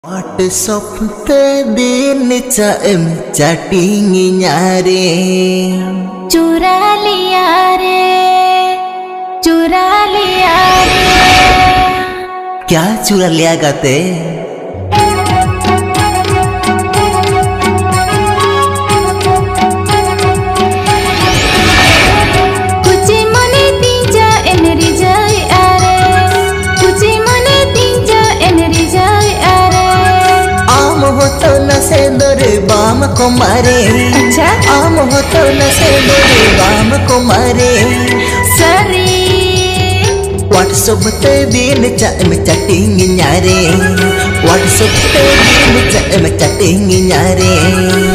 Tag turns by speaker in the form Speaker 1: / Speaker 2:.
Speaker 1: WhatsApp te दिन चाम chatting रे
Speaker 2: चुरा लिया रे
Speaker 1: क्या चुरा लिया गाते तो न से दोरे बाम को मारे
Speaker 2: अच्छा
Speaker 1: आम हो तो न से दोरे बाम को मारे
Speaker 2: सरी
Speaker 1: WhatsApp ते दिन चाम चैटिंग रे WhatsApp ते दिन चाम चैटिंग रे